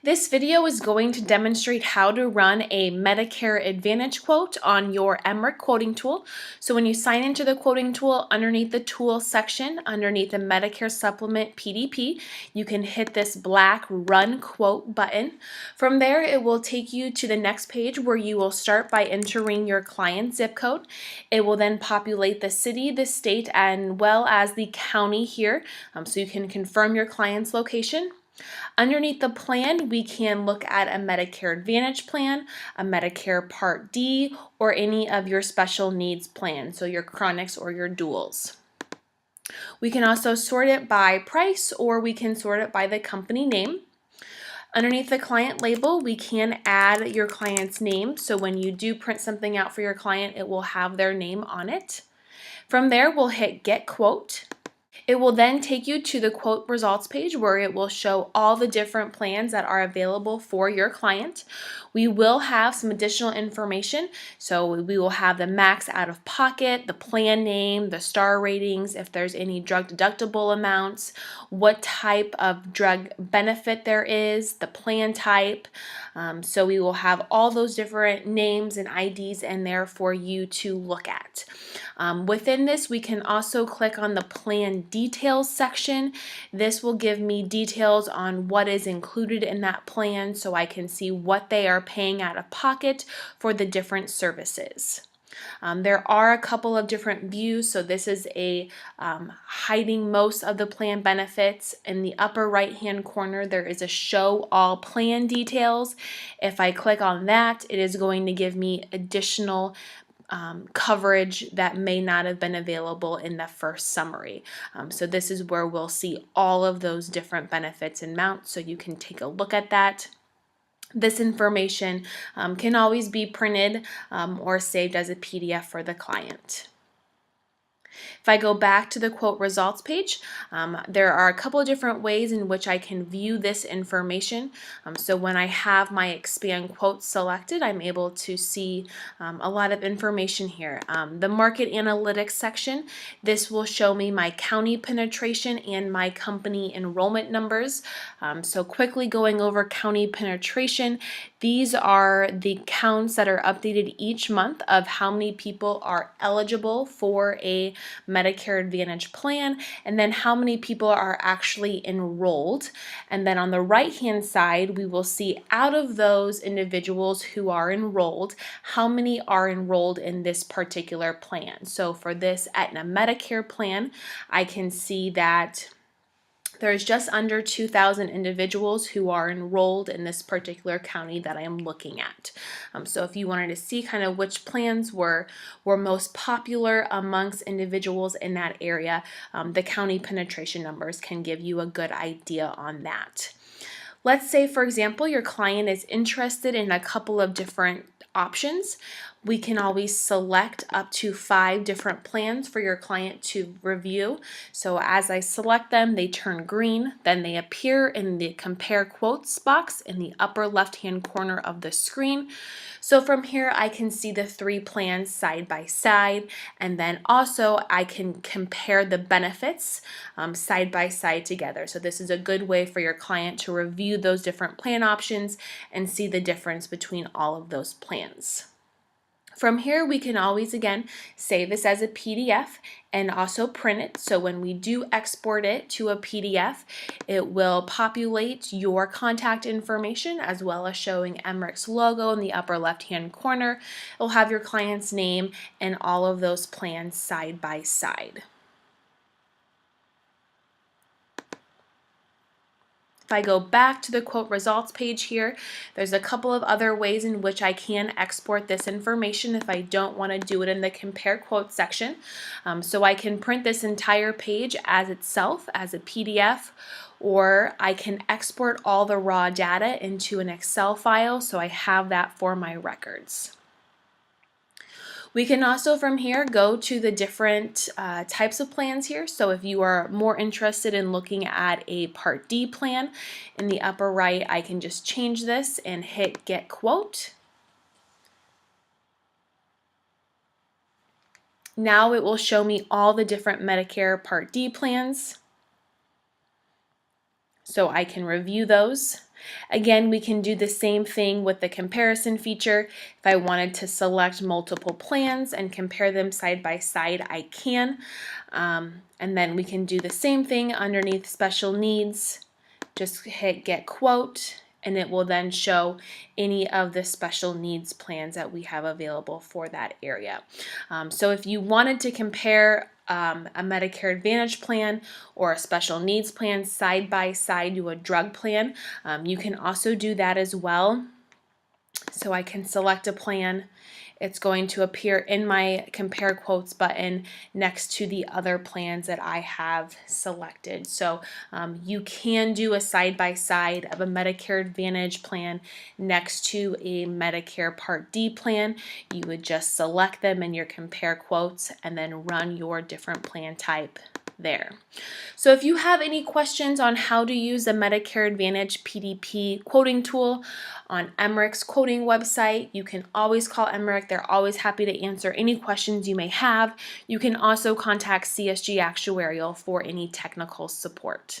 This video is going to demonstrate how to run a Medicare Advantage quote on your Emrick quoting tool. So when you sign into the quoting tool, underneath the Tools section, underneath the Medicare Supplement PDP, you can hit this black Run Quote button. From there, it will take you to the next page where you will start by entering your client zip code. It will then populate the city, the state, and well as the county here, so you can confirm your client's location. Underneath the plan, we can look at a Medicare Advantage plan, a Medicare Part D, or any of your special needs plans, so your chronics or your duals. We can also sort it by price, or we can sort it by the company name. Underneath the client label, we can add your client's name, so when you do print something out for your client, it will have their name on it. From there, we'll hit Get Quote. It will then take you to the quote results page where it will show all the different plans that are available for your client. We will have some additional information. So we will have the max out of pocket, the plan name, the star ratings, if there's any drug deductible amounts, what type of drug benefit there is, the plan type. So we will have all those different names and IDs in there for you to look at. Within this, we can also click on the plan details section. This will give me details on what is included in that plan so I can see what they are paying out of pocket for the different services. There are a couple of different views, so this is a hiding most of the plan benefits. In the upper right hand corner, there is a show all plan details. If I click on that, it is going to give me additional coverage that may not have been available in the first summary. So this is where we'll see all of those different benefits and amounts, so you can take a look at that. This information can always be printed or saved as a PDF for the client. If I go back to the quote results page, there are a couple of different ways in which I can view this information. So when I have my expand quote selected, I'm able to see a lot of information here. The market analytics section, this will show me my county penetration and my company enrollment numbers. So quickly going over county penetration, these are the counts that are updated each month of how many people are eligible for a Medicare Advantage plan, and then how many people are actually enrolled. And then on the right hand side, we will see out of those individuals who are enrolled, how many are enrolled in this particular plan. So for this Aetna Medicare plan, I can see that there's just under 2,000 individuals who are enrolled in this particular county that I am looking at. So if you wanted to see kind of which plans were most popular amongst individuals in that area, the county penetration numbers can give you a good idea on that. Let's say, for example, your client is interested in a couple of different options. We can always select up to 5 different plans for your client to review. So as I select them, they turn green, then they appear in the compare quotes box in the upper left-hand corner of the screen. So from here, I can see the 3 plans side by side, and then also I can compare the benefits side by side together. So this is a good way for your client to review those different plan options and see the difference between all of those plans. From here, we can always, again, save this as a PDF and also print it. So when we do export it to a PDF, it will populate your contact information as well as showing Emrick's logo in the upper left-hand corner. It will have your client's name and all of those plans side by side. If I go back to the quote results page here, there's a couple of other ways in which I can export this information if I don't want to do it in the compare quotes section. So I can print this entire page as itself as a PDF, or I can export all the raw data into an Excel file so I have that for my records. We can also from here go to the different types of plans here. So if you are more interested in looking at a Part D plan, in the upper right I can just change this and hit Get Quote. Now it will show me all the different Medicare Part D plans, so I can review those. Again, we can do the same thing with the comparison feature. If I wanted to select multiple plans and compare them side by side, I can. And then we can do the same thing underneath special needs. Just hit get quote, and it will then show any of the special needs plans that we have available for that area. So if you wanted to compare a Medicare Advantage plan or a special needs plan side by side to a drug plan, you can also do that as well. So I can select a plan. It's going to appear in my compare quotes button next to the other plans that I have selected. So you can do a side-by-side of a Medicare Advantage plan next to a Medicare Part D plan. You would just select them in your compare quotes and then run your different plan type there. So if you have any questions on how to use the Medicare Advantage PDP quoting tool on Emrick's quoting website, you can always call Emrick. They're always happy to answer any questions you may have. You can also contact CSG Actuarial for any technical support.